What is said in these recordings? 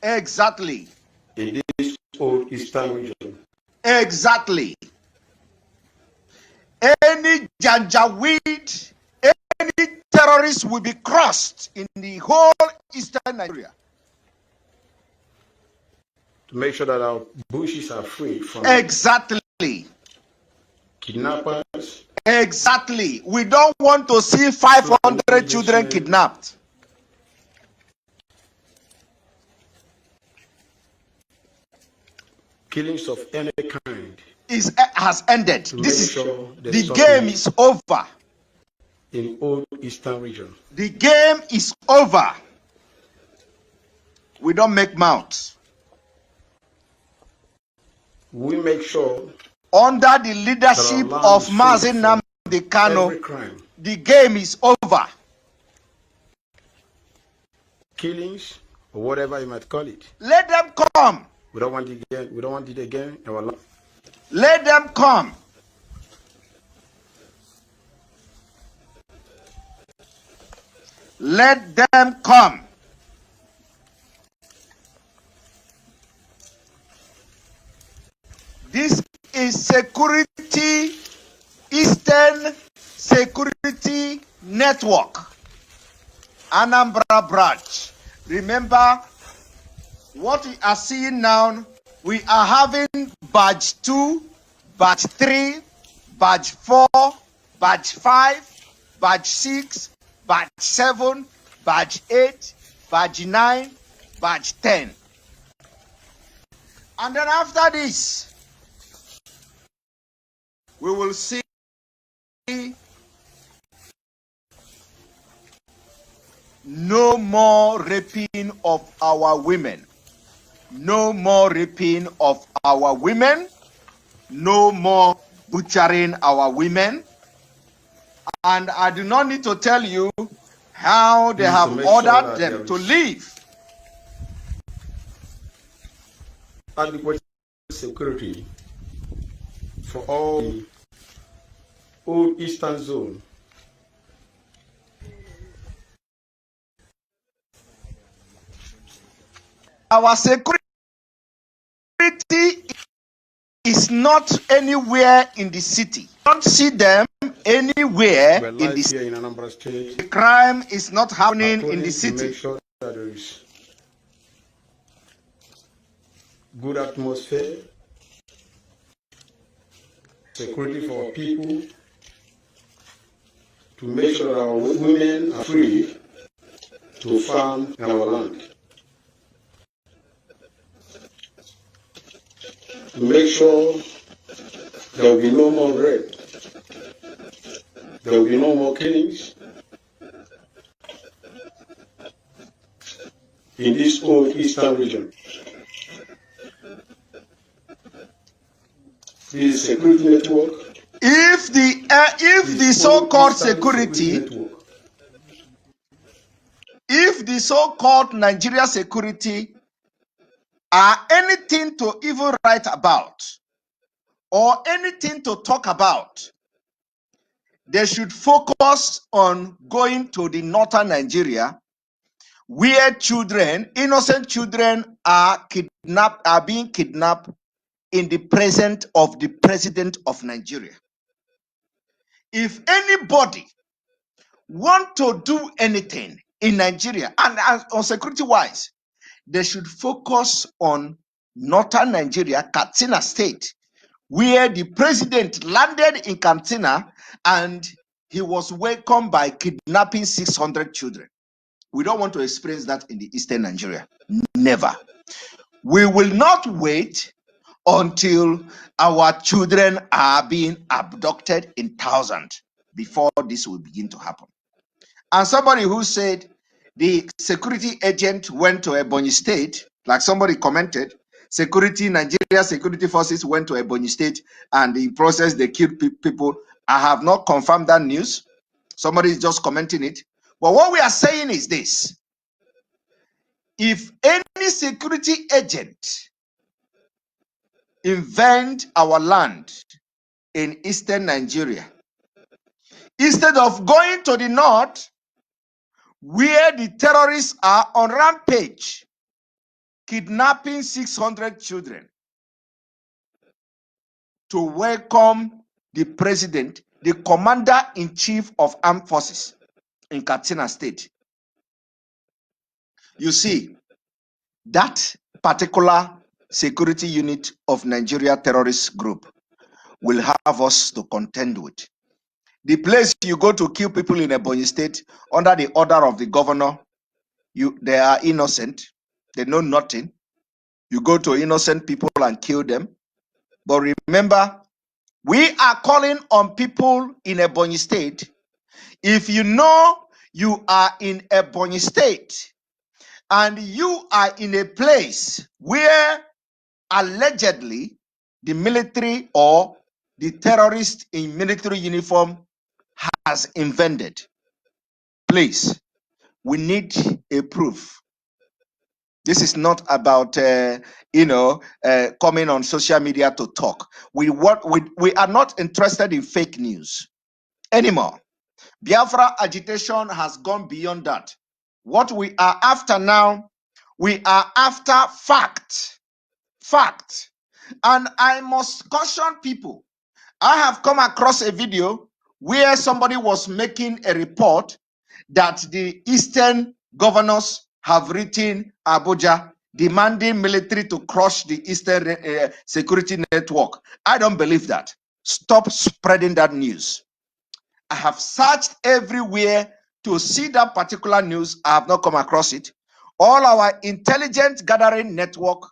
Exactly. In this old eastern region. Exactly. Any Janjaweed, any terrorist will be crossed in the whole eastern Nigeria. To make sure that our bushes are free from exactly kidnappers. Exactly. We don't want to see 500 children kidnapped. Killings of any kind has ended. The game is over. In old eastern region. The game is over. We don't make mouths. We make sure under the leadership of Mazi Nnamdi Kanu, the game is over. Killings or whatever you might call it. Let them come. We don't want it again. We don't want it again in our life. Let them come. Let them come. This is Security Eastern Security Network, Anambra branch. Remember what we are seeing now. We are having badge 2, badge 3, badge 4, badge 5, badge 6, badge 7, badge 8, badge 9, badge 10. And then after this, we will see no more raping of our women. No more raping of our women. No more butchering our women. And I do not need to tell you how they have ordered them to leave. Adequate security for all the old eastern zone. Our security is not anywhere in the city. Don't see them anywhere in the city. In Anambra State. The crime is not happening in the city. Make sure that there is good atmosphere, security for people, to make sure that our women are free to farm in our land. To make sure there will be no more rape, there will be no more killings in this old eastern region. This is security network. If the so-called security, if the so-called Nigeria security are anything to even write about or anything to talk about, they should focus on going to the northern Nigeria, where children, innocent children, are being kidnapped in the presence of the president of Nigeria. If anybody want to do anything in Nigeria and on security wise, they should focus on northern Nigeria, Katsina State, where the president landed in Katsina and he was welcomed by kidnapping 600 children. We don't want to experience that in the eastern Nigeria. Never. We will not wait until our children are being abducted in thousands before this will begin to happen. And somebody who said the security agent went to Ebonyi State, like somebody commented, Nigeria security forces went to Ebonyi State and in process they killed people. I have not confirmed that news. Somebody is just commenting it. But what we are saying is this: if any security agent invade our land in eastern Nigeria, instead of going to the north where the terrorists are on rampage, kidnapping 600 children to welcome the president, the commander-in-chief of armed forces in Katsina State. You see, that particular security unit of Nigeria terrorist group will have us to contend with. The place you go to kill people in Ebonyi State under the order of the governor, they are innocent. They know nothing. You go to innocent people and kill them. But remember, we are calling on people in Ebonyi State. If you know you are in Ebonyi State and you are in a place where allegedly the military or the terrorist in military uniform has invented, please, we need a proof. This is not about coming on social media to talk. We are not interested in fake news anymore. Biafra agitation has gone beyond that. What we are after now, we are after fact. Fact. And I must caution people. I have come across a video where somebody was making a report that the Eastern governors have written Abuja demanding military to crush the Eastern security network. I don't believe that. Stop spreading that news. I have searched everywhere to see that particular news. I have not come across it. All our intelligence gathering network,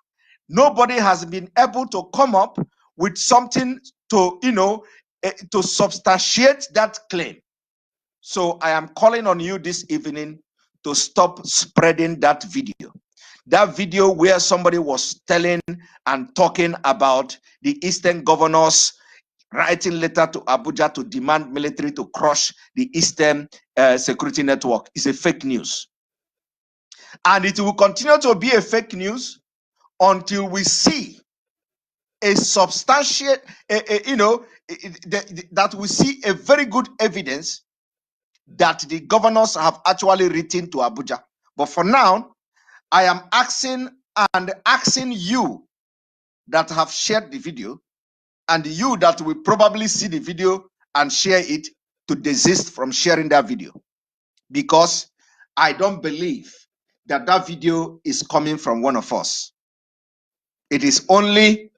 nobody has been able to come up with something to, to substantiate that claim. So I am calling on you this evening to stop spreading that video. That video where somebody was telling and talking about the Eastern governors writing letter to Abuja to demand military to crush the Eastern security network is a fake news. And it will continue to be a fake news until we see a substantiate, that we see a very good evidence that the governors have actually written to Abuja. But for now, I am asking you that have shared the video and you that will probably see the video and share it to desist from sharing that video, because I don't believe that that video is coming from one of us. It is only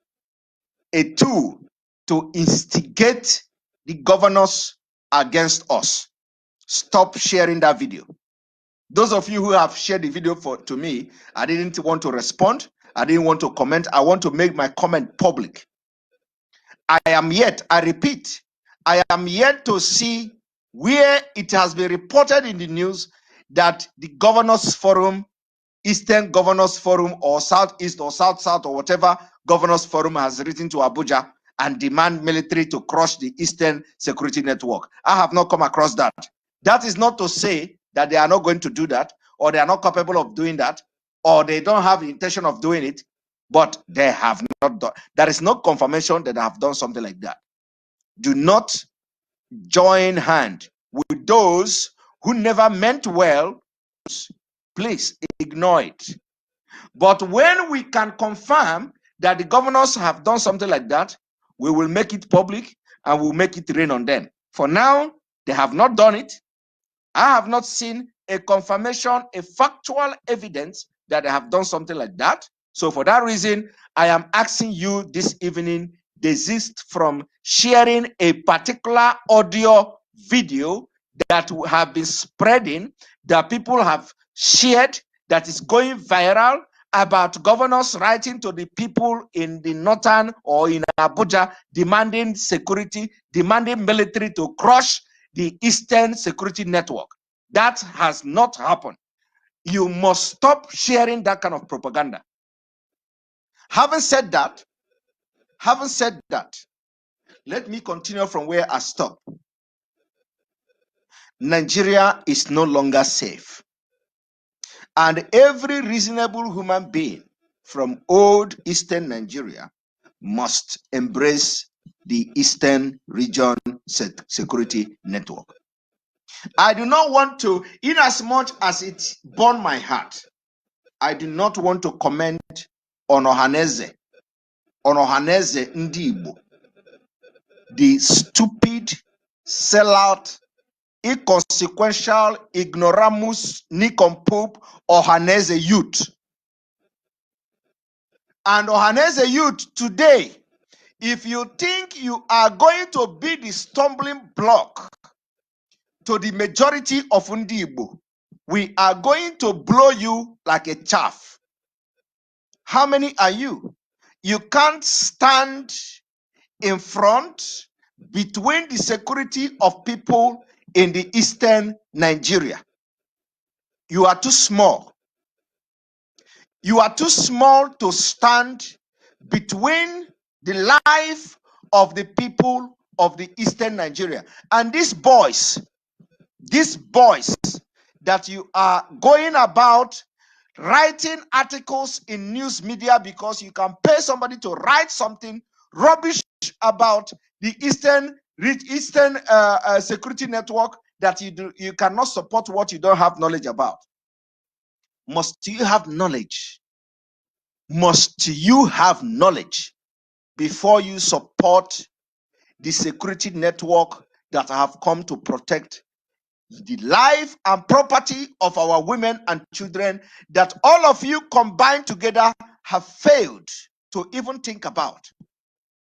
a tool to instigate the governors against us. Stop sharing that video. Those of you who have shared the video to me, I didn't want to respond. I didn't want to comment. I want to make my comment public. I repeat, I am yet to see where it has been reported in the news that the Governors Forum, Eastern Governors Forum, or Southeast or South or whatever Governors Forum has written to Abuja and demand military to crush the Eastern security network. I have not come across that. That is not to say that they are not going to do that, or they are not capable of doing that, or they don't have the intention of doing it, but they have not done. There is no confirmation that they have done something like that. Do not join hand with those who never meant well. Please ignore it. But when we can confirm that the governors have done something like that, we will make it public and we'll make it rain on them. For now, they have not done it. I have not seen a confirmation, a factual evidence that they have done something like that. So for that reason, I am asking you this evening, desist from sharing a particular audio video that have been spreading, that people have shared, that is going viral, about governors writing to the people in the northern or in Abuja demanding security, demanding military to crush the Eastern security network. That has not happened. You must stop sharing that kind of propaganda. Having said that, let me continue from where I stopped. Nigeria is no longer safe. And every reasonable human being from old Eastern Nigeria must embrace the Eastern region security network. I do not want to, in as much as it burned my heart, I do not want to comment on Ohaneze Ndi Igbo, the stupid, sellout, inconsequential, ignoramus, nincompoop Ohaneze youth. And Ohaneze youth today, if you think you are going to be the stumbling block to the majority of Ndi Igbo, we are going to blow you like a chaff. How many are you? You can't stand in front between the security of people in the eastern Nigeria. You are too small. You are too small to stand between the life of the people of the eastern Nigeria. And these boys that you are going about writing articles in news media because you can pay somebody to write something rubbish about the eastern security network that you cannot support what you don't have knowledge about. Must you have knowledge? Must you have knowledge before you support the security network that have come to protect the life and property of our women and children that all of you combined together have failed to even think about?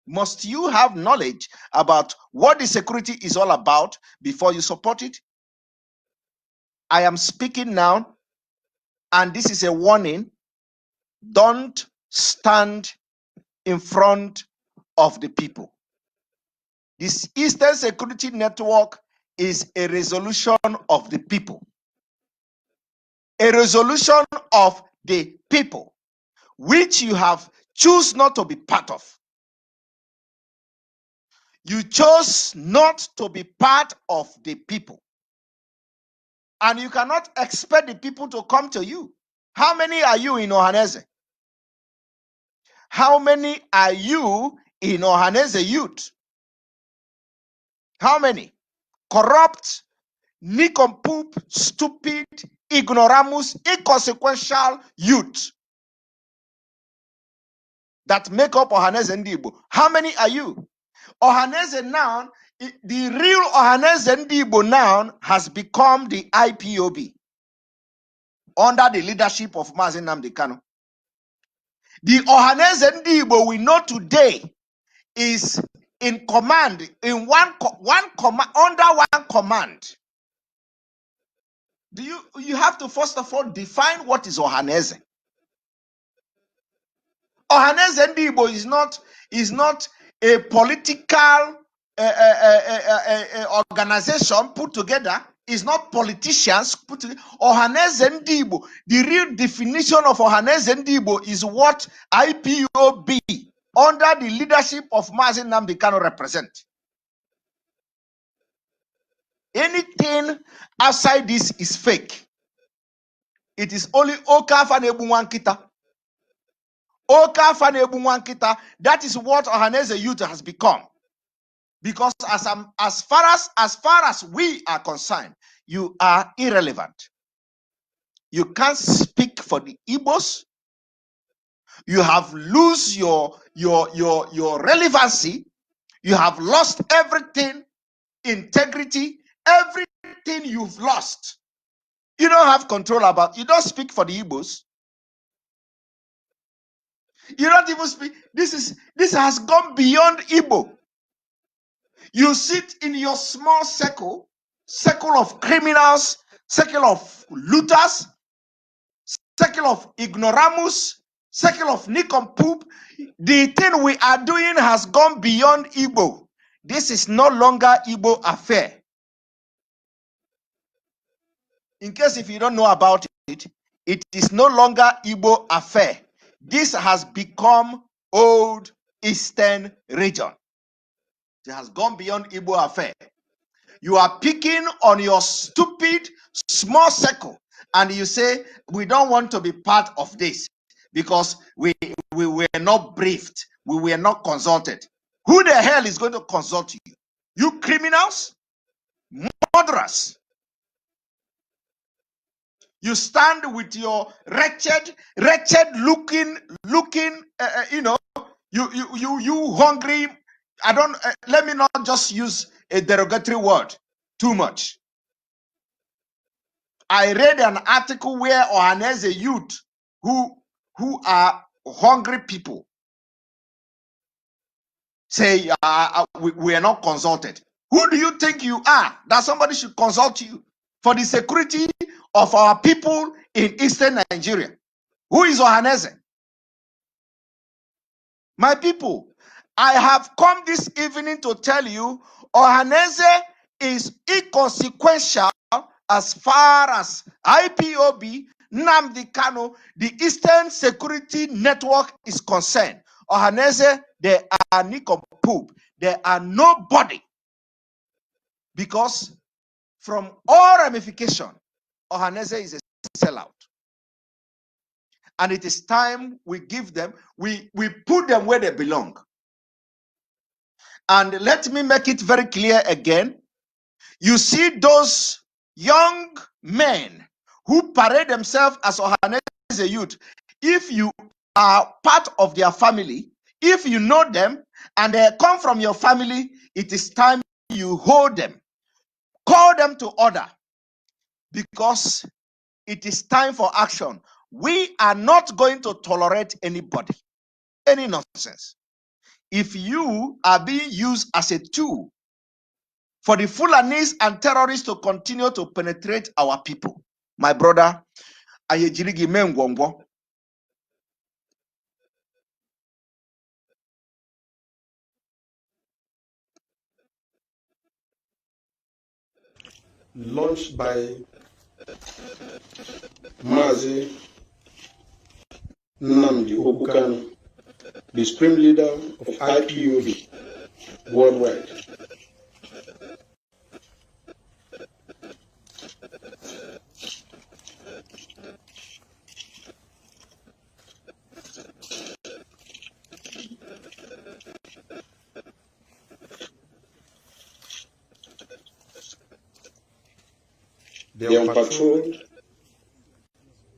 Must you have knowledge about what the security is all about before you support it? I am speaking now, and this is a warning. Don't stand in front of the people. This Eastern Security Network is a resolution of the people. A resolution of the people, which you have choose not to be part of. You chose not to be part of the people. And you cannot expect the people to come to you. How many are you in Ohaneze? How many are you in Ohaneze youth? How many? Corrupt, nincompoop, stupid, ignoramus, inconsequential youth that make up Ohaneze Ndi Igbo. How many are you? Ohaneze now, the real Ohaneze Ndi Igbo now has become the IPOB under the leadership of Mazi Nnamdi Kanu. The Ohaneze Ndi Igbo we know today is in command, in one command, under one command. You have to first of all define what is Ohaneze. Ohaneze Ndi Igbo is not a political organization put together. It's not politicians put together. Ohaneze Ndi Igbo, the real definition of Ohaneze Ndi Igbo is what IPOB under the leadership of Mazi Nnamdi Kanu represent. Anything outside this is fake. It is only Okafa na-egbu nwa nkịta. Okafa na-egbu nwa nkịta. That is what Ohaneze youth has become. Because as far as we are concerned, you are irrelevant. You can't speak for the Igbos. You have lost your relevancy. You have lost everything, integrity, everything you've lost. You don't have control about. You don't speak for the Igbos. You don't even speak. This has gone beyond Igbo. You sit in your small circle of criminals, circle of looters, circle of ignoramus, circle of nincompoop. The thing we are doing has gone beyond Igbo. This is no longer Igbo affair. In case if you don't know about it, it is no longer Igbo affair. This has become old Eastern region. It has gone beyond Igbo affair. You are picking on your stupid small circle and you say, we don't want to be part of this because we were not briefed. We were not consulted. Who the hell is going to consult you? You criminals? Murderers? You stand with your wretched looking, you hungry. I don't, let me not just use a derogatory word too much. I read an article where Ohanese youth who are hungry people say we are not consulted. Who do you think you are that somebody should consult you for the security of our people in Eastern Nigeria? Who is Ohanese? My people, I have come this evening to tell you Ohanese is inconsequential as far as IPOB, Nnamdi Kanu, the Eastern Security Network is concerned. Ohanese, they are nincompoop. They are nobody. Because from all ramification, Ohanese is a sellout. And it is time we give them, we put them where they belong. And let me make it very clear again. You see those young men who parade themselves as Ohanese youth. If you are part of their family, if you know them and they come from your family, it is time you hold them. Call them to order because it is time for action. We are not going to tolerate anybody, any nonsense. If you are being used as a tool for the Fulanis and terrorists to continue to penetrate our people, my brother, Ayejirigi Mengwongwo. Launched by Mazi Nnamdi Okukanu, the supreme leader of IPOB worldwide. They are on patrol.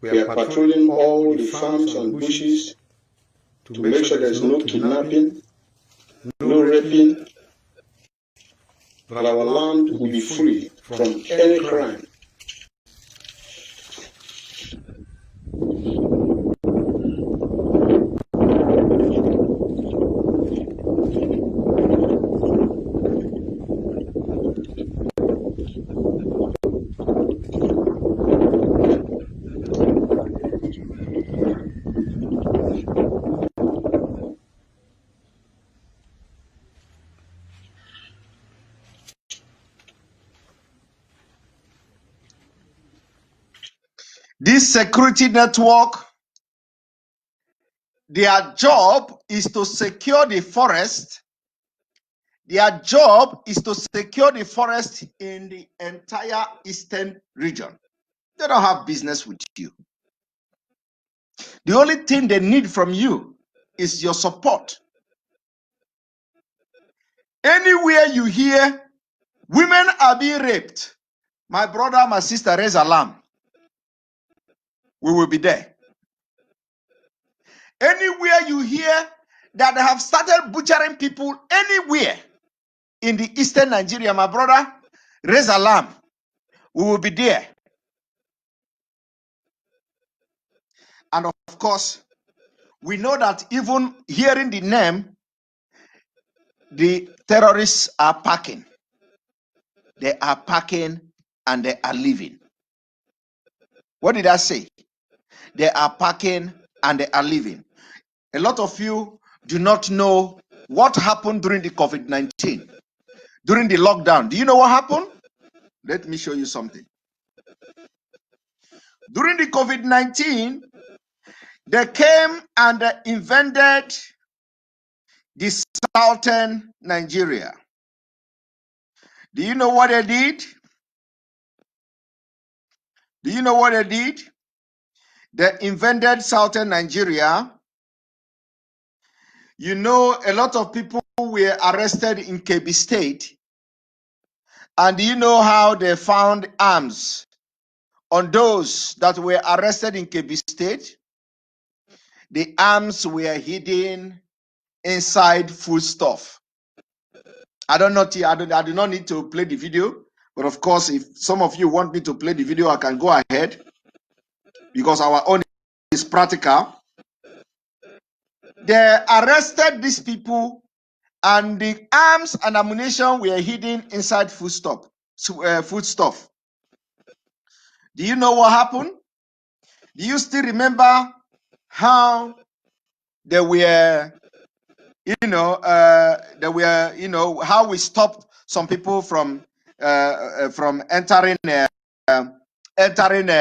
We are patrolling all the farms and bushes to make sure there is no kidnapping, no raping, that our land will be free from any crime. This security network, their job is to secure the forest. Their job is to secure the forest in the entire eastern region. They don't have business with you. The only thing they need from you is your support. Anywhere you hear women are being raped, my brother, my sister, raise alarm. We will be there. Anywhere you hear that they have started butchering people anywhere in the eastern Nigeria, my brother, raise alarm. We will be there. And of course, we know that even hearing the name, the terrorists are packing. They are packing and they are leaving. What did I say? They are packing and they are leaving. A lot of you do not know what happened during the COVID-19, during the lockdown. Do you know what happened? Let me show you something. During the COVID-19, they came and invaded the southern Nigeria. Do you know what they did? Do you know what they did? They invaded southern Nigeria. You know, a lot of people were arrested in Kebbi State. And do you know how they found arms on those that were arrested in Kebbi State. The arms were hidden inside foodstuff. I do not need to play the video, but of course, if some of you want me to play the video, I can go ahead because our own is practical. They arrested these people, and the arms and ammunition were hidden inside foodstuff. Do you know what happened? Do you still remember how they were, how we stopped some people from entering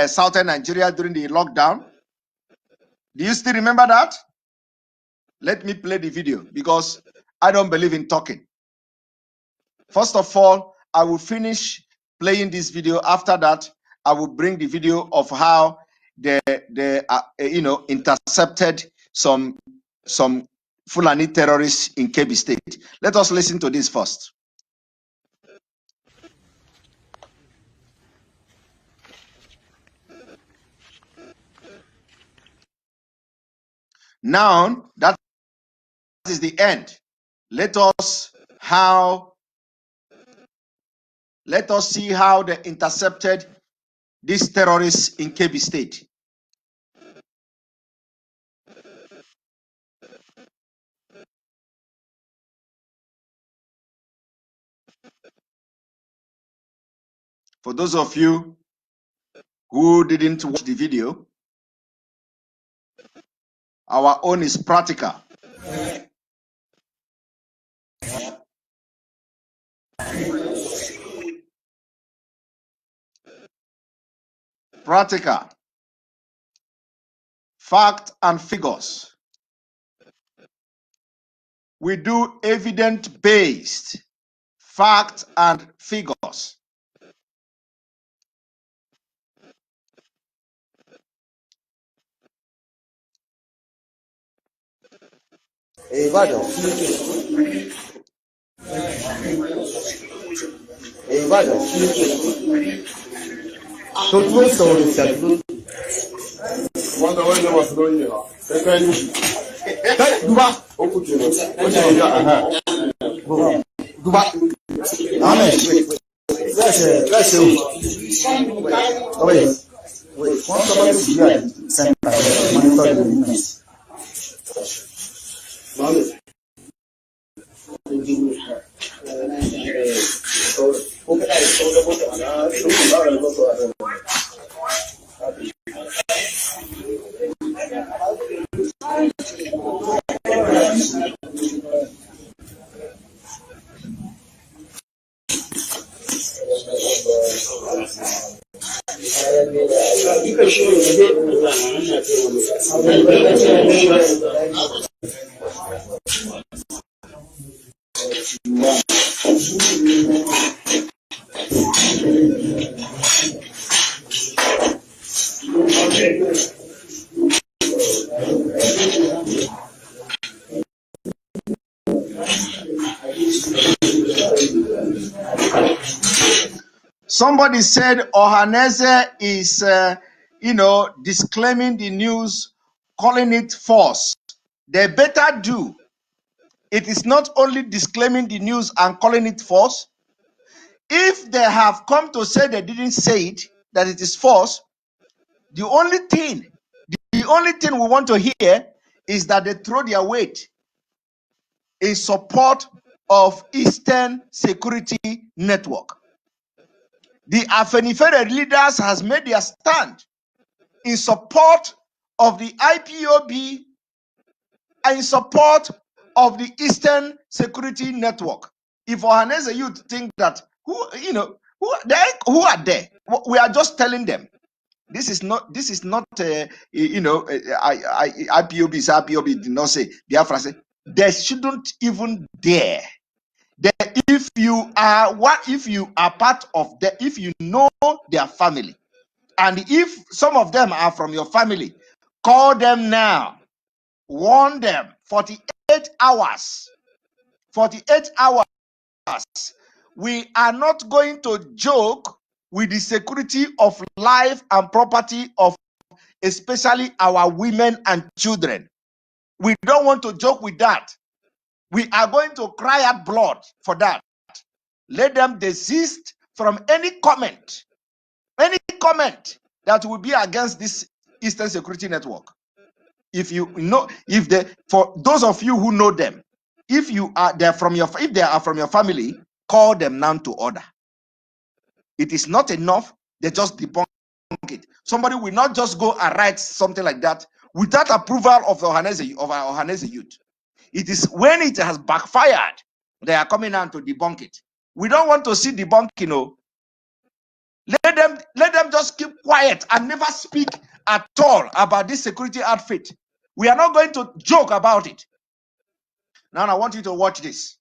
southern Nigeria during the lockdown? Do you still remember that? Let me play the video because I don't believe in talking. First of all, I will finish playing this video. After that, I will bring the video of how they intercepted some Fulani terrorists in Kebbi State. Let us listen to this first. Now, that is the end. Let us see how they intercepted these terrorists in Kebbi State. For those of you who didn't watch the video, our own is practical. Practical. Fact and figures. We do evidence-based fact and figures. Somebody said Ohaneze is, disclaiming the news, calling it false. They better do. It is not only disclaiming the news and calling it false. If they have come to say they didn't say it, that it is false, the only thing we want to hear is that they throw their weight in support of Eastern Security Network. The Afenifere leaders has made their stand in support of the IPOB and in support of the Eastern Security Network. If Ohaneze youth think that who are there, we are just telling them this is not IPOB is IPOB did not say. Biafra said they shouldn't even dare. If you are part of them, if you know their family, and if some of them are from your family, call them now, warn them. 48 hours. We are not going to joke with the security of life and property of especially our women and children. We don't want to joke with that. We are going to cry out blood for that. Let them desist from any comment that will be against this Eastern Security Network. If you know, for those of you who know them, if they are from your family, call them now to order. It is not enough. They just debunk it. Somebody will not just go and write something like that without approval of our Ohanese youth. It is when it has backfired, they are coming out to debunk it. We don't want to see debunking. Let them just keep quiet and never speak at all about this security outfit. We are not going to joke about it. Now I want you to watch this.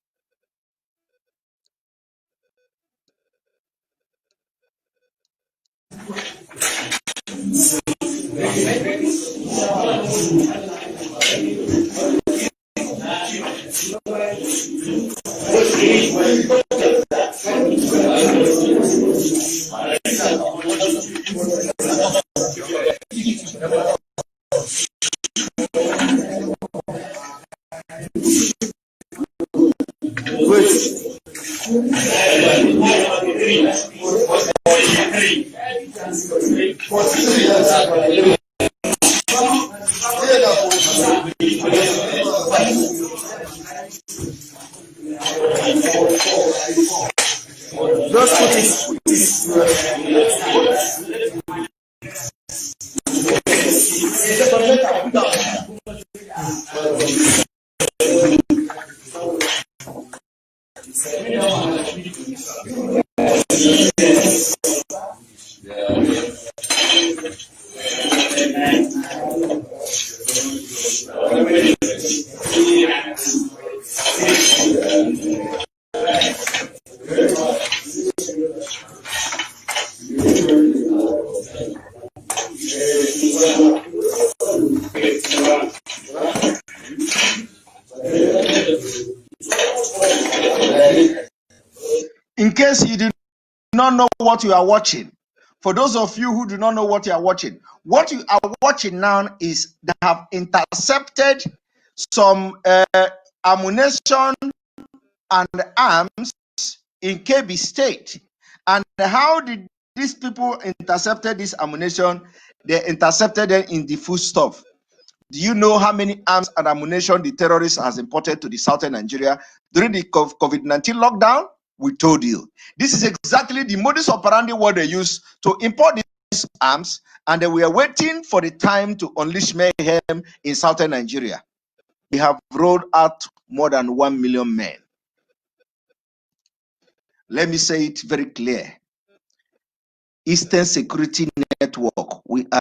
In case you do not know what you are watching, for those of you who do not know what you are watching now is they have intercepted some ammunition and arms in Kebbi State. And how did these people intercepted this ammunition? They intercepted them in the foodstuff. Do you know how many arms and ammunition the terrorists has imported to the southern Nigeria during the COVID-19 lockdown? We told you. This is exactly the modus operandi what they use to import these arms, and they were waiting for the time to unleash mayhem in southern Nigeria. They have rolled out more than 1 million men. Let me say it very clear. Eastern Security Network, we are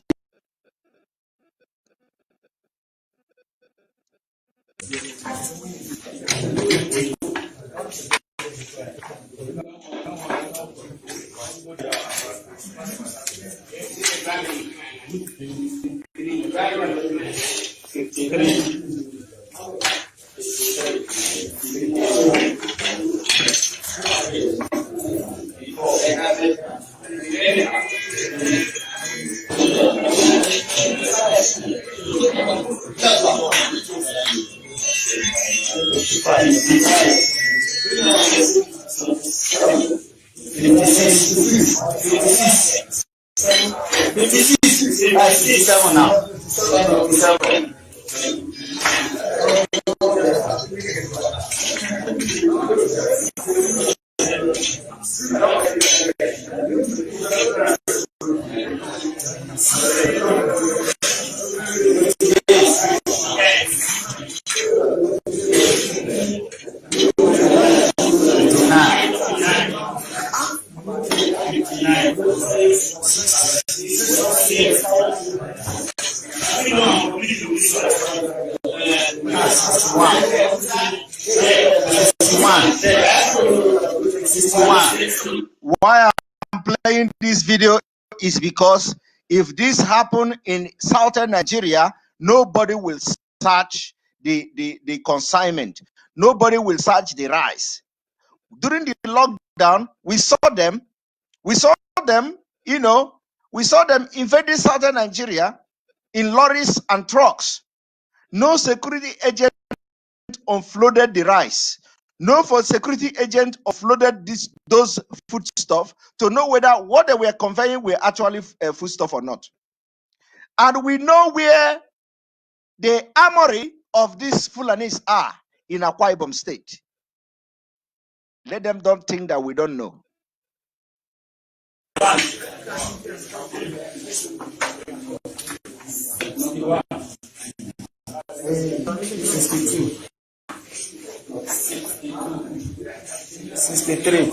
why I'm playing this video is because if this happened in southern Nigeria, nobody will search the consignment. Nobody will search the rice. During the lockdown, we saw them, we saw them invading southern Nigeria in lorries and trucks. No security agent offloaded the rice. No for security agent offloaded those foodstuff to know whether what they were conveying were actually foodstuff or not. And we know where the armory of these Fulanis are in Akwa Ibom State. Let them don't think that we don't know. Sixty-three.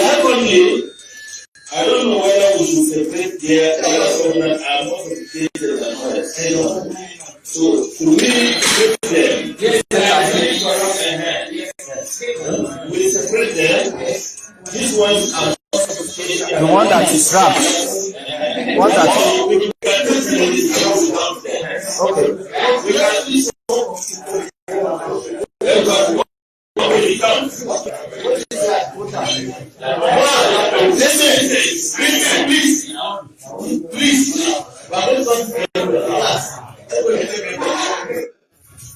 Secondly, I don't know whether we should separate their so to me, we separate them. This one are the one that is wrapped. One that please.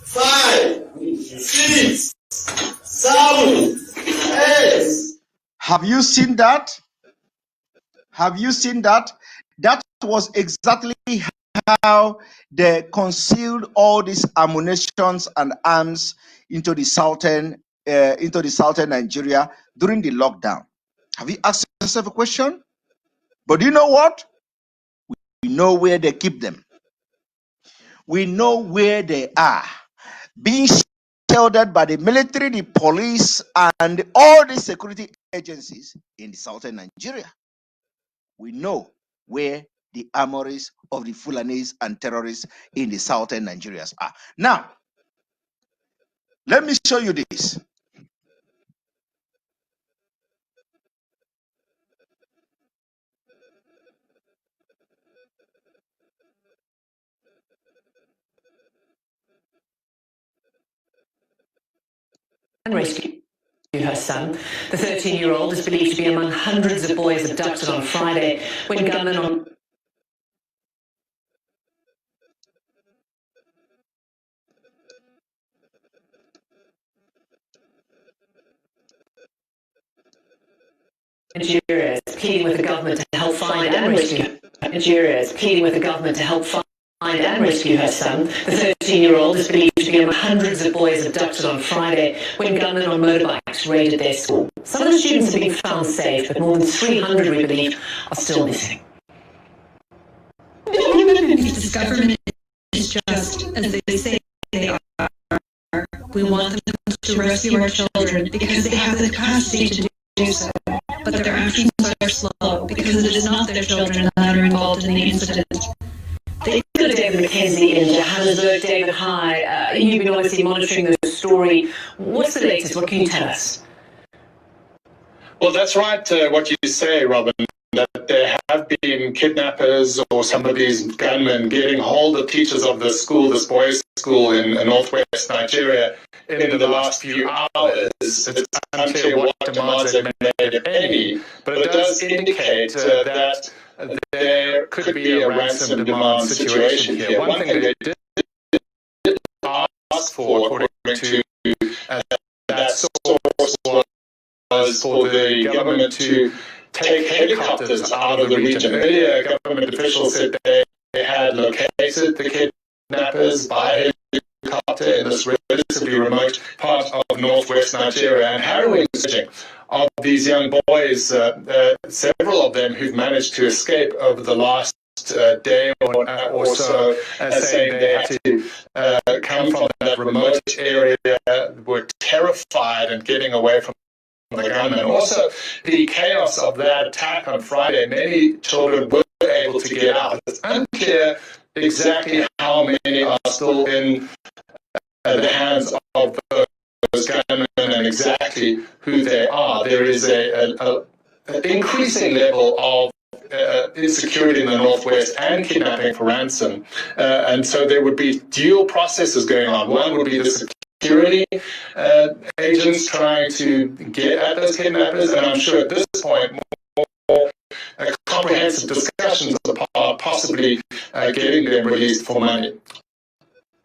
5, 6, 7, 8. Have you seen that? Have you seen that? That was exactly how they concealed all these ammunitions and arms into the southern Nigeria during the lockdown. Have you asked yourself a question? But you know what? We know where they keep them. We know where they are, being sheltered by the military, the police, and all the security agencies in the southern Nigeria. We know where the armories of the Fulanis and terrorists in the southern Nigeria are. Now, let me show you this. And rescue her son. The 13-year-old is believed to be among hundreds of boys abducted on Friday when gunmen on Nigeria is pleading with the government to help find and rescue. Nigeria is pleading with the government to help find and rescue her son. The 13-year-old is believed to be among hundreds of boys abducted on Friday when gunmen on motorbikes raided their school. Some of the students have been found safe, but more than 300, we believe, are still missing. This government is just as they say they are. We want them to rescue our children because they have the capacity to do so, but their actions are slow because it is not their children that are involved in the incident. David McKenzie in Johannesburg. David, hi. You've been obviously monitoring the story. What's the latest? What can you tell us? Well, that's right, what you say, Robin, that there have been kidnappers or some of these gunmen getting hold of teachers of this school, this boys' school in northwest Nigeria in the last few hours. It's unclear what demands they've made, if any, but it does indicate that there could be a ransom demand situation here. One thing they did ask for, according to that source, was for the government to take helicopters out of the region. Earlier, government officials said they had located the kidnappers by helicopter in this relatively remote part of northwest Nigeria, and harrowing searching of these young boys, several of them who've managed to escape over the last day or so, saying they had to come from that remote area, were terrified and getting away from the gunmen. Also, the chaos of that attack on Friday, many children were able to get out. It's unclear exactly how many are still in the hands of those gunmen and exactly who they are. There is an increasing level of insecurity in the northwest and kidnapping for ransom, and so there would be dual processes going on. One would be the security agents trying to get at those kidnappers, and I'm sure at this point more comprehensive discussions are possibly getting them released for money.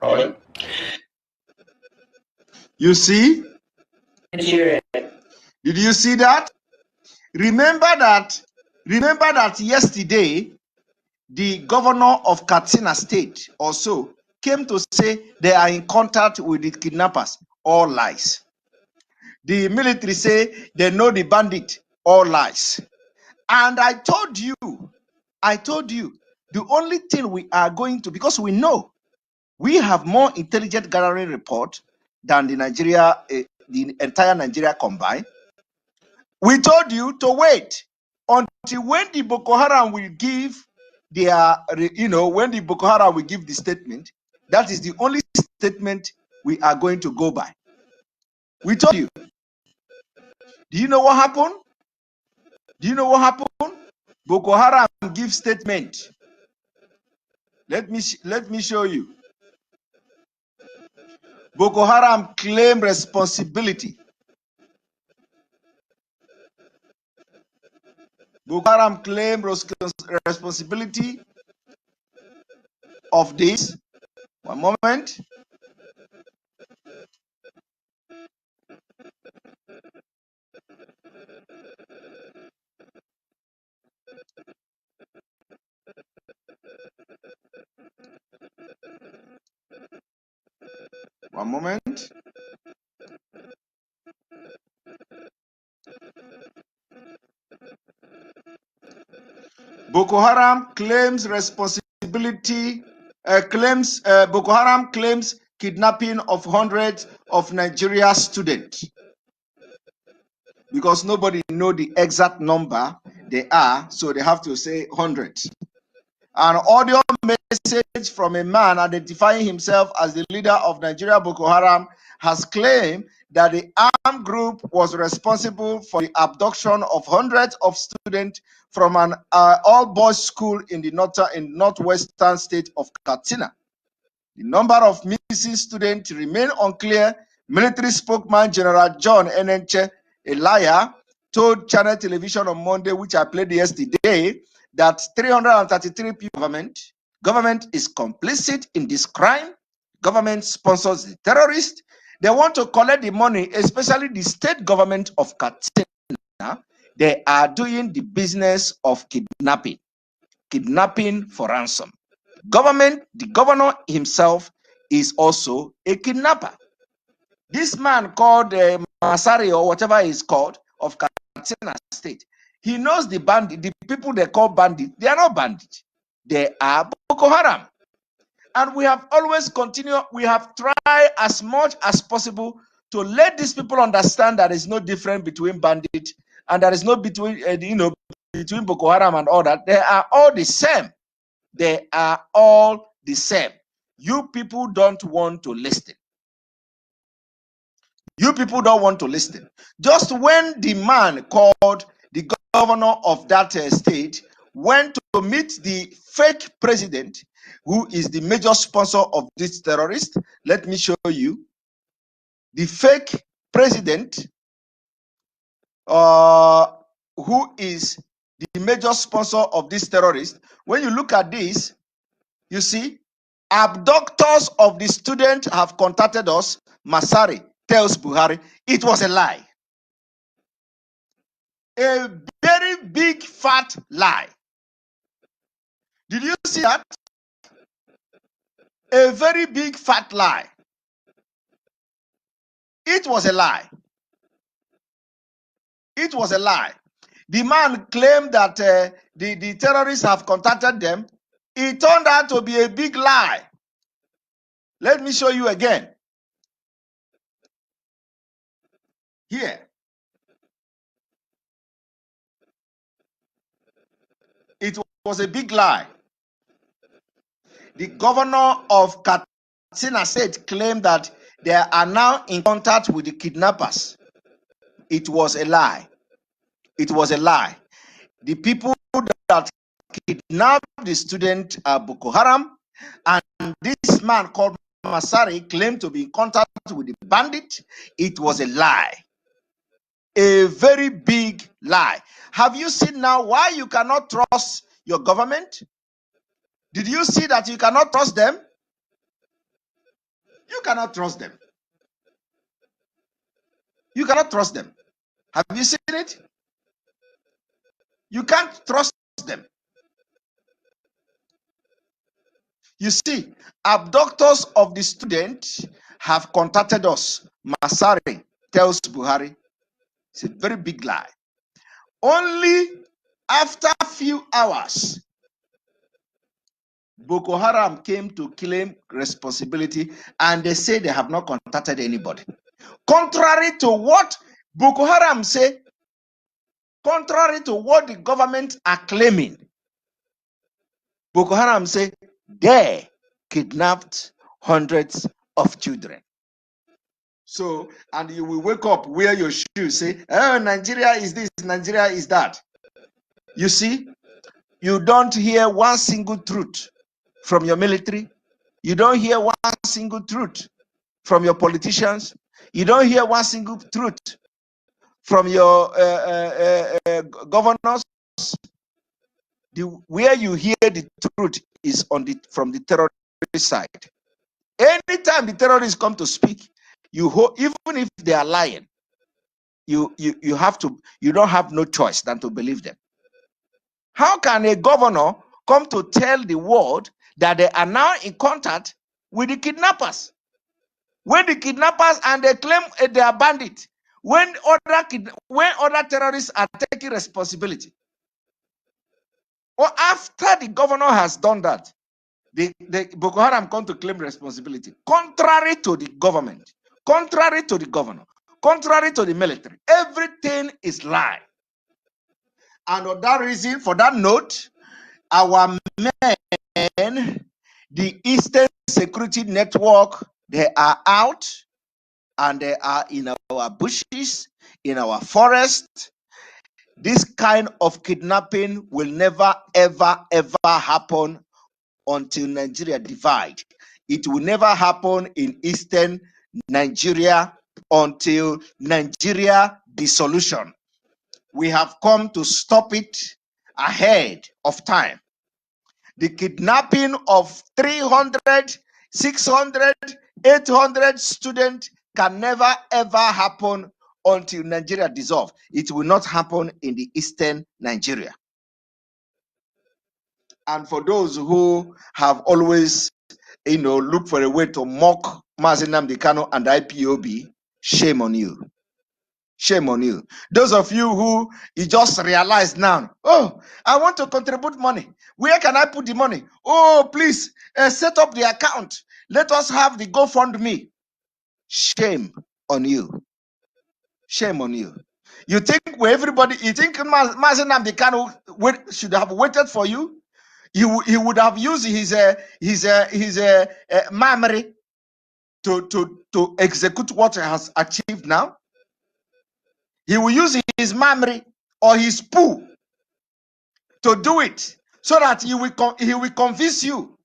Robin? You see? Nigeria. Did you see that? Remember that yesterday, the governor of Katsina State also came to say they are in contact with the kidnappers. All lies. The military say they know the bandit. All lies. And I told you, the only thing we are going to, because we know we have more intelligent gathering report than the entire Nigeria combined. We told you to wait until when the Boko Haram will give their, when the Boko Haram will give the statement. That is the only statement we are going to go by. We told you. Do you know what happened? Boko Haram give statement. Let me show you. Boko Haram claim responsibility. Boko Haram claim responsibility of this. One moment. One moment. Boko Haram claims responsibility, Boko Haram claims kidnapping of hundreds of Nigeria students. Because nobody know the exact number they are, so they have to say hundreds. An audio message from a man identifying himself as the leader of Nigeria Boko Haram has claimed that the armed group was responsible for the abduction of hundreds of students from an all-boys school in the northwestern state of Katsina. The number of missing students remain unclear. Military spokesman General John Enenche, a liar, told Channel Television on Monday, which I played yesterday, that 333 people, government is complicit in this crime. Government sponsors the terrorists. They want to collect the money, especially the state government of Katsina. They are doing the business of kidnapping for ransom. The governor himself is also a kidnapper. This man called Masari or whatever he's called of Katsina State, he knows the bandit, the people they call bandit, they are not bandits. They are Boko Haram. And we have always continued, we have tried as much as possible to let these people understand that there is no difference between bandit and there is no between Boko Haram and all that. They are all the same. They are all the same. You people don't want to listen. You people don't want to listen. Just when the man called the governor of that state went to meet the fake president, who is the major sponsor of this terrorist, let me show you. The fake president, who is the major sponsor of this terrorist, when you look at this, you see, abductors of the student have contacted us. Masari tells Buhari it was a lie. A very big fat lie. Did you see that? A very big fat lie. It was a lie. It was a lie. The man claimed that the terrorists have contacted them. It turned out to be a big lie. Let me show you again. Here. It was a big lie. The governor of Katsina State claimed that they are now in contact with the kidnappers. It was a lie. It was a lie. The people that kidnapped the student are Boko Haram, and this man called Masari claimed to be in contact with the bandit. It was a lie. A very big lie. Have you seen now why you cannot trust your government? Did you see that you cannot trust them? You cannot trust them. You cannot trust them. Have you seen it? You can't trust them. You see, abductors of the student have contacted us. Masari tells Buhari. It's a very big lie. Only after a few hours, Boko Haram came to claim responsibility, and they say they have not contacted anybody. Contrary to what Boko Haram say, contrary to what the government are claiming, Boko Haram say they kidnapped hundreds of children. So, and you will wake up, wear your shoes, say, oh, Nigeria is this, Nigeria is that. You see, you don't hear one single truth from your military. You don't hear one single truth from your politicians. You don't hear one single truth from your governors. Where you hear the truth is from the terrorist side. Anytime the terrorists come to speak, even if they are lying, you don't have no choice than to believe them. How can a governor come to tell the world that they are now in contact with the kidnappers? When the kidnappers and they claim they are bandits, when other terrorists are taking responsibility, or after the governor has done that, the Boko Haram come to claim responsibility, contrary to the government, contrary to the governor, contrary to the military. Everything is lie. And on that reason, for that note, our men, the Eastern Security Network, they are out and they are in our bushes, in our forest. This kind of kidnapping will never, ever, ever happen until Nigeria divide. It will never happen in Eastern Nigeria until Nigeria dissolution. We have come to stop it ahead of time. The kidnapping of 300, 600, 800 students can never ever happen until Nigeria dissolve. It will not happen in the Eastern Nigeria. And for those who have always, looked for a way to mock Mazi Nnamdi Kanu and IPOB, shame on you. Shame on you. Those of you who you just realize now, oh, I want to contribute money. Where can I put the money? Oh, please set up the account. Let us have the GoFundMe. Shame on you. Shame on you. You think you think Mazi Nnamdi Kanu should have waited for you? He would have used his memory to execute what he has achieved now. He will use his memory or his poo to do it, so that he will convince you.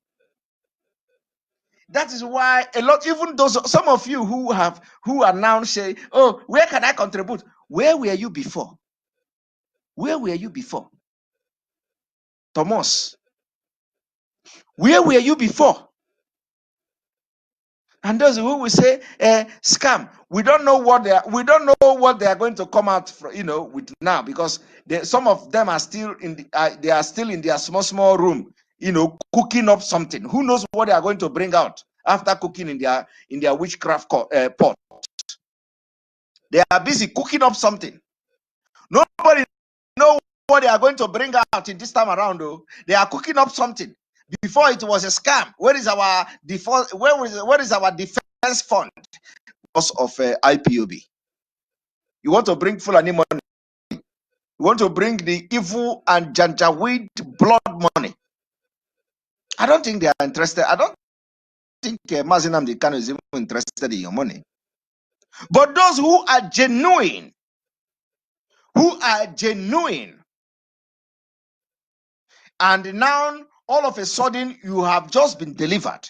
That is why even those, some of you who are now saying, oh, where can I contribute? Where were you before? Where were you before? Thomas, where were you before? And those who will say, scam, we don't know what they are going to come out from, with now, because some of them are still they are still in their small room, cooking up something. Who knows what they are going to bring out after cooking in their witchcraft pot? They are busy cooking up something. Nobody knows what they are going to bring out in this time around, though. They are cooking up something. Before it was a scam. Where is our default? Where is our defense fund? Because of IPOB. You want to bring Fulani money. You want to bring the evil and Janjaweed blood money. I don't think they are interested. I don't think Mazinam Kanu is even interested in your money. But those who are genuine, and now all of a sudden you have just been delivered,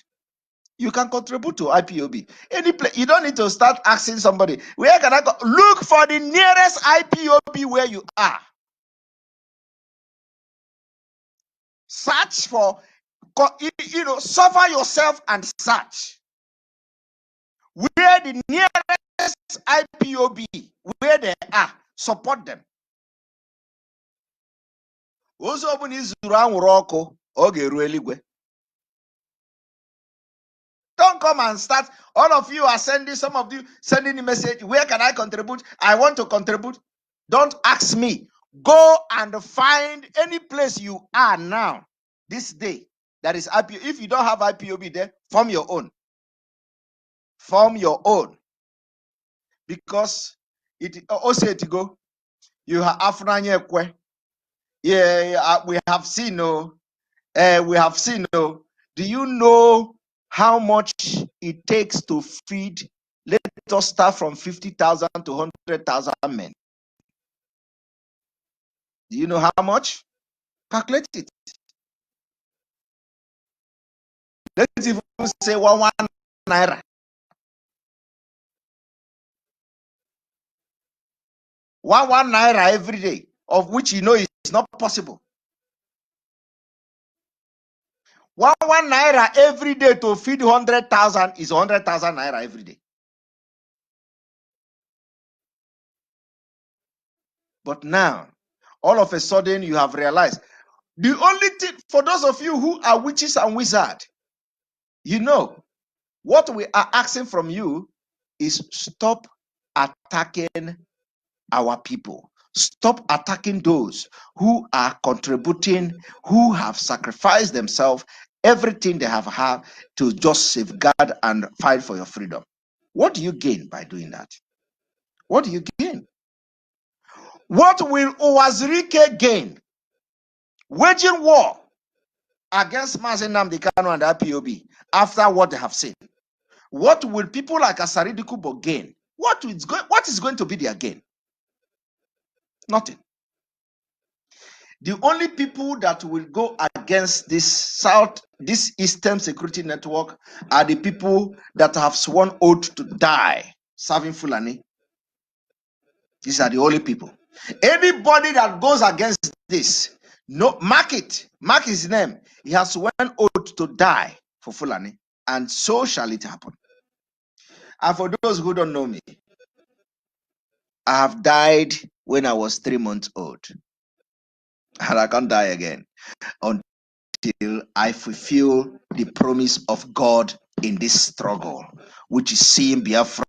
you can contribute to IPOB. Any place, you don't need to start asking somebody, where can I go? Look for the nearest IPOB where you are. Search for, suffer yourself and search. Where the nearest IPOB, where they are, support them. Don't come and start. All of you are sending, some of you sending the message, where can I contribute? I want to contribute. Don't ask me. Go and find any place you are now, this day, that is IPOB. If you don't have IPOB there, form your own. Form your own. Because it also to go, you have Afranya Kwe. Yeah, we have seen, do you know how much it takes to feed? Let us start from 50,000 to 100,000 men. Do you know how much? Calculate it. Let's even say 1 naira. 1 naira every day, of which you know is not possible. 1 naira every day to feed 100,000 is 100,000 naira every day. But now, all of a sudden, you have realized the only thing for those of you who are witches and wizards, you know, what we are asking from you is stop attacking our people. Stop attacking those who are contributing, who have sacrificed themselves, everything they have had to just safeguard and fight for your freedom. What do you gain by doing that? What do you gain? What will Uwazirike gain? Waging war against Mazen Nnamdi Kanu and IPOB after what they have seen. What will people like Asari Kubo gain? What is going to be their gain? Nothing. The only people that will go against this Eastern Security Network are the people that have sworn oath to die serving Fulani. These are the only people. Anybody that goes against this, no, mark his name. He has sworn oath to die for Fulani, and so shall it happen. And for those who don't know me, I have died when I was 3 months old, and I can't die again until I fulfill the promise of God in this struggle, which is seeing Biafra,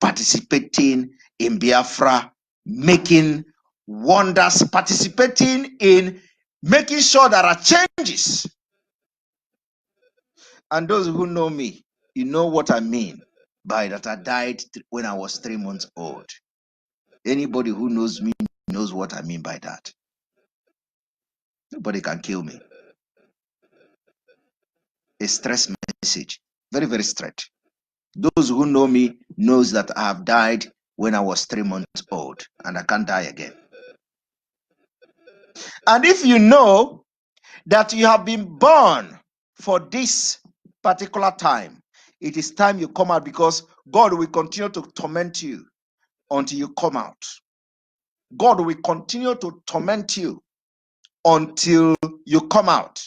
participating in Biafra, making wonders, participating in making sure there are changes. And those who know me, you know what I mean by that. I died when I was 3 months old. Anybody who knows me knows what I mean by that. Nobody can kill me. A stress message, very, very straight. Those who know me knows that I have died when I was 3 months old, and I can't die again. And if you know that you have been born for this particular time, it is time you come out, because God will continue to torment you until you come out. God will continue to torment you until you come out.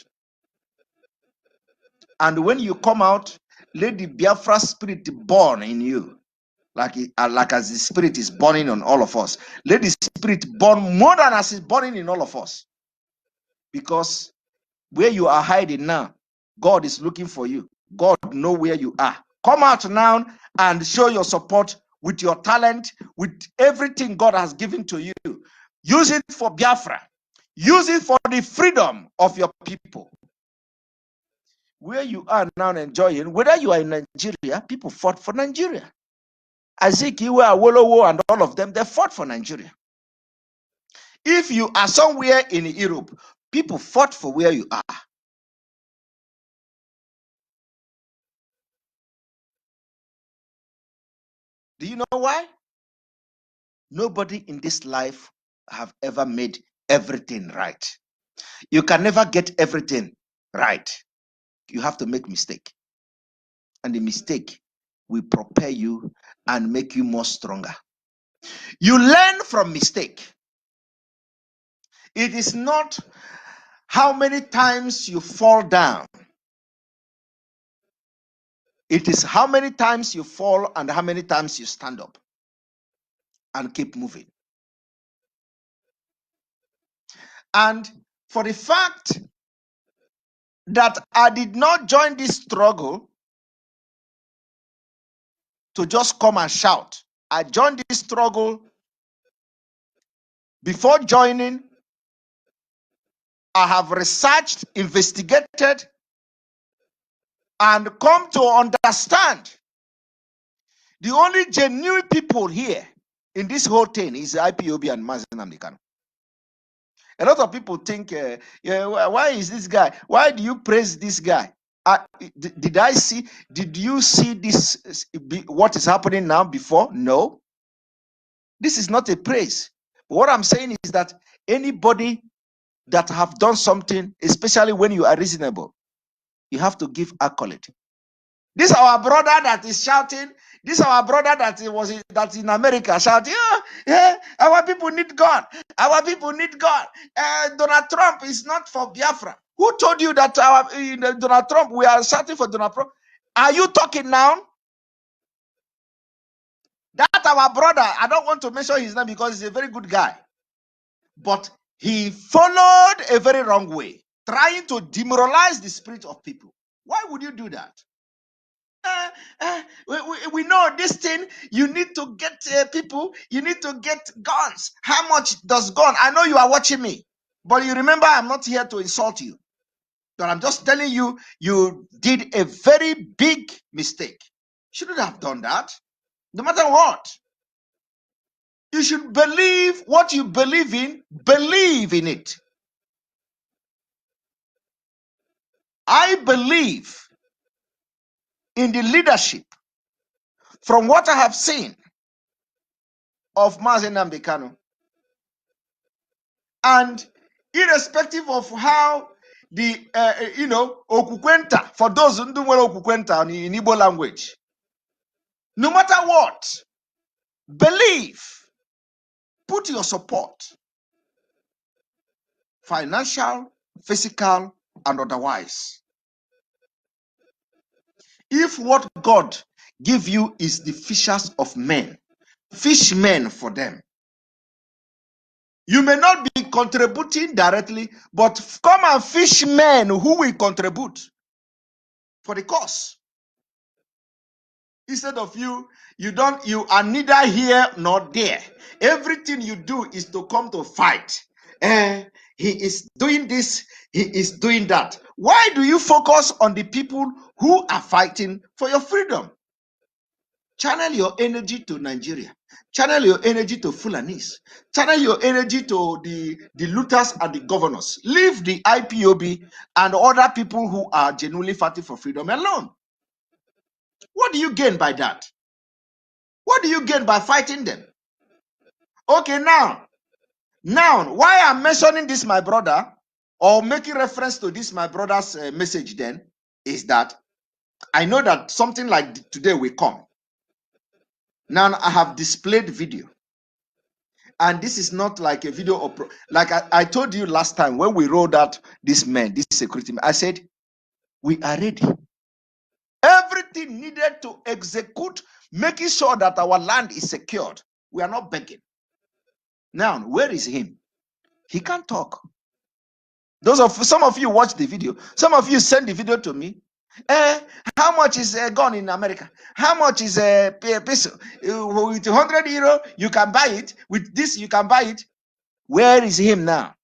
And when you come out, let the Biafra spirit burn in you, like as the spirit is burning on all of us. Let the spirit burn more than as it's burning in all of us. Because where you are hiding now, God is looking for you. God knows where you are. Come out now and show your support with your talent, with everything God has given to you. Use it for Biafra. Use it for the freedom of your people. Where you are now enjoying, whether you are in Nigeria, people fought for Nigeria. Iseeee, Awolowo, and all of them, they fought for Nigeria. If you are somewhere in Europe, people fought for where you are. Do you know why? Nobody in this life have ever made everything right. You can never get everything right. You have to make mistake. And the mistake will prepare you and make you more stronger. You learn from mistake. It is not how many times you fall down. It is how many times you fall and how many times you stand up and keep moving. And for the fact that I did not join this struggle to just come and shout. I joined this struggle. Before joining, I have researched, investigated, and come to understand the only genuine people here in this whole thing is IPOB and Mazi Nnamdi Kanu. A lot of people think, yeah, why is this guy? Why do you praise this guy? Did you see this, what is happening now before? No. This is not a praise. What I'm saying is that anybody that have done something, especially when you are reasonable, you have to give accolade. This our brother that is shouting. This our brother that's in America shouting. Oh, yeah, our people need God. Our people need God. Donald Trump is not for Biafra. Who told you that Donald Trump? We are shouting for Donald Trump. Are you talking now? That our brother. I don't want to mention his name because he's a very good guy, but he followed a very wrong way, trying to demoralize the spirit of people. Why would you do that? We know this thing. You need to get people. You need to get guns. How much does gun? I know you are watching me, but you remember I'm not here to insult you. But I'm just telling you, you did a very big mistake. Shouldn't have done that. No matter what, you should believe what you believe in. Believe in it. I believe in the leadership from what I have seen of Mazi Nnamdi Kanu. And irrespective of how the, okukwenta, for those who don't know okukwenta in Igbo language, no matter what, believe, put your support, financial, physical, and otherwise. If what God give you is the fishers of men, fish men for them. You may not be contributing directly, but come and fish men who will contribute for the cause. Instead of you are neither here nor there. Everything you do is to come to fight. He is doing this, he is doing that. Why do you focus on the people who are fighting for your freedom? Channel your energy to Nigeria. Channel your energy to Fulanis. Channel your energy to the looters and the governors. Leave the IPOB and other people who are genuinely fighting for freedom alone. What do you gain by that? What do you gain by fighting them? Okay, now, why I'm mentioning this, my brother, or making reference to this, my brother's message then, is that I know that something like today will come. Now, I have displayed video. And this is not like a video of, like I told you last time when we rolled out this man, this security man, I said, we are ready. Everything needed to execute, making sure that our land is secured. We are not begging. Now, where is him? He can't talk. Some of you watch the video. Some of you send the video to me. How much is a gun in America? How much is a peso? With 100 euro, you can buy it. With this, you can buy it. Where is him now?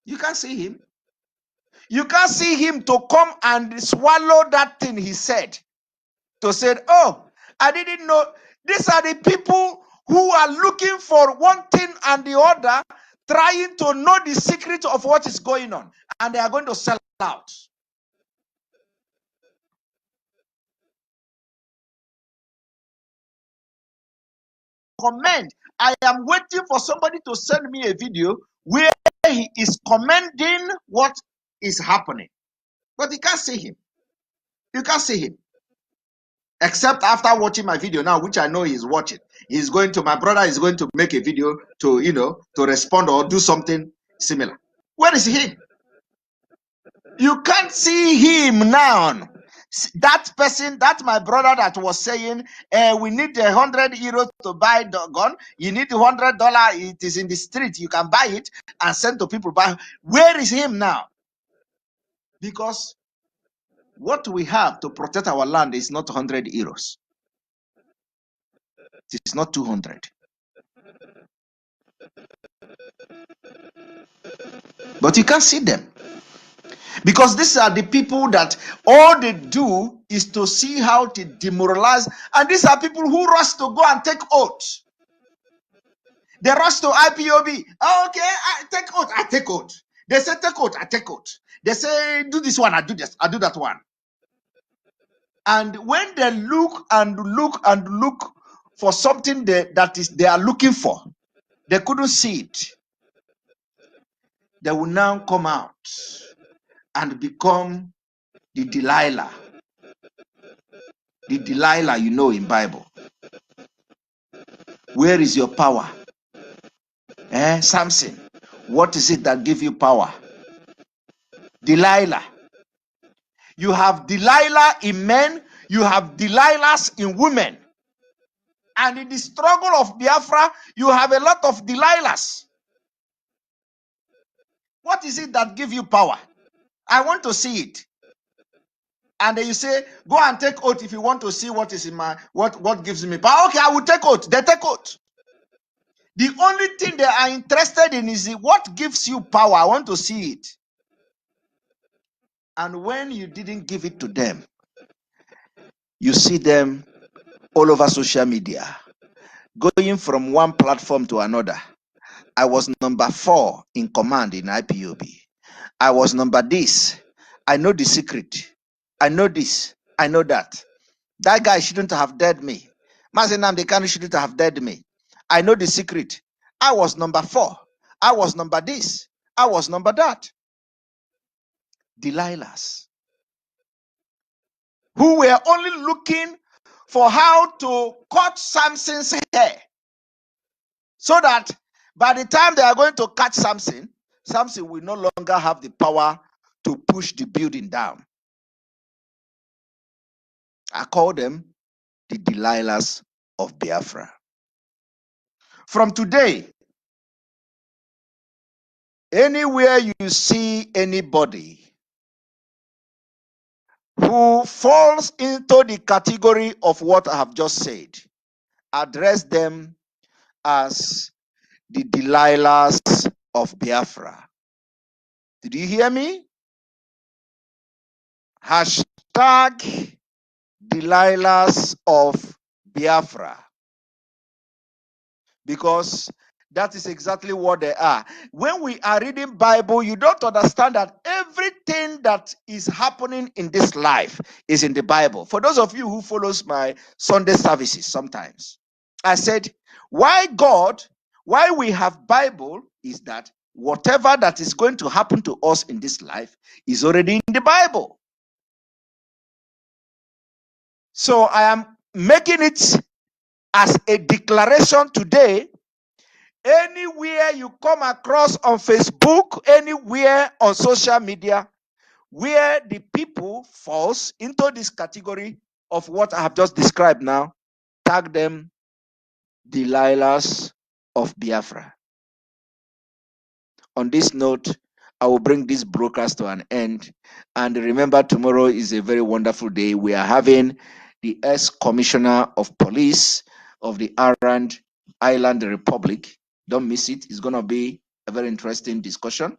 You can't see him. You can't see him to come and swallow that thing he said. To say, oh, I didn't know. These are the people who are looking for one thing and the other, trying to know the secret of what is going on. And they are going to sell out. Comment. I am waiting for somebody to send me a video where he is commending what is happening. But you can't see him. You can't see him. Except after watching my video now, which I know he's watching. He's going to, my brother is going to make a video to, to respond or do something similar. Where is he? You can't see him now. That person, that my brother that was saying, we need 100 euros to buy the gun. You need $100. It is in the street. You can buy it and send to people. Buy. Where is him now? Because what we have to protect our land is not 100 euros. It's not 200. But you can't see them. Because these are the people that all they do is to see how to demoralize. And these are people who rush to go and take oath. They rush to IPOB. Oh, okay, I take oath. I take oath. They say take oath. I take oath. They say do this one. I do this. I do that one. And when they look and look and look for something they are looking for, they couldn't see it. They will now come out and become the Delilah. The Delilah you know in Bible. Where is your power? Samson. What is it that gives you power? Delilah. You have Delilah in men, you have Delilahs in women. And in the struggle of Biafra, you have a lot of Delilahs. What is it that gives you power? I want to see it. And then you say, go and take oath if you want to see what is in my, what gives me power. Okay, I will take oath. They take oath. The only thing they are interested in is what gives you power. I want to see it. And when you didn't give it to them, you see them all over social media, going from one platform to another. I was number 4 in command in IPOB. I was number this. I know the secret. I know this. I know that. That guy shouldn't have dead me. Mazenam Dekanu shouldn't have dead me. I know the secret. I was number 4. I was number this. I was number that. Delilahs. Who were only looking for how to cut Samson's hair. So that by the time they are going to catch Samson, Samson will no longer have the power to push the building down. I call them the Delilahs of Biafra. From today, anywhere you see anybody who falls into the category of what I have just said, address them as the Delilahs of Biafra. Did you hear me? Hashtag Delilahs of Biafra. Because that is exactly what they are. When we are reading Bible, you don't understand that everything that is happening in this life is in the Bible. For those of you who follows my Sunday services sometimes, I said, why we have Bible is that whatever that is going to happen to us in this life is already in the Bible. So I am making it as a declaration today. Anywhere you come across on Facebook, anywhere on social media, where the people falls into this category of what I have just described now, tag them Delilahs of Biafra. On this note, I will bring this broadcast to an end. And remember, tomorrow is a very wonderful day. We are having the ex-commissioner of police of the Island Republic. Don't miss it. It's going to be a very interesting discussion.